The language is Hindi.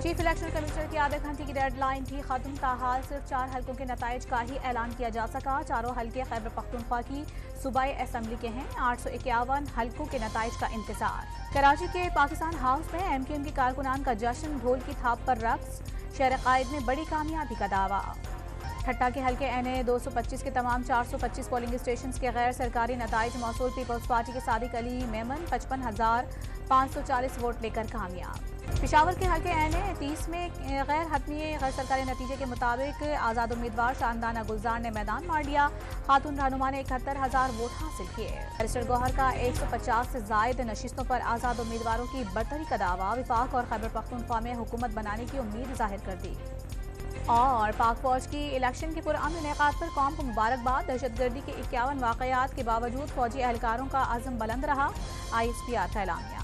चीफ इलेक्शन कमिश्नर की आधे घंटे की डेडलाइन थी खत्म। ताहाल सिर्फ 4 हल्कों के नताइज का ही ऐलान किया जा सका। चारों हल्के खैबर पख्तूनख्वा की सूबाई असम्बली के हैं। 851 हल्कों के नताइज का इंतजार। कराची के पाकिस्तान हाउस में MQM के कारकुनान का जश्न, ढोल की थाप पर रक्स। शहर कायद में बड़ी कामयाबी का दावा। ठट्टा के हल्के NA 225 के तमाम 425 पोलिंग स्टेशन के गैर सरकारी नताइज मौसूल। पीपल्स पार्टी के सादिक अली मेमन 55,540 वोट लेकर कामयाब। पेशावर के हल्के NA 30 में गैर हतमी गैर सरकारी नतीजे के मुताबिक आज़ाद उम्मीदवार शानदाना गुलजार ने मैदान मार दिया। खातून रहनुमा ने 71,000 वोट हासिल किए। बैरिस्टर गौहर का 150 से जायद नशिस्तों पर आज़ाद उम्मीदवारों की बरतरी का दावा। विफाक और खैबर पख्तूनख्वा में हुकूमत बनाने की उम्मीद जाहिर कर दी। और पाक फौज की इलेक्शन के पुरअमन इनेकाद पर कौम को मुबारकबाद। दहशतगर्दी के 51 वाकयात के बावजूद फौजी एहलकारों का अज़्म बुलंद रहा। ISPR का एलामिया।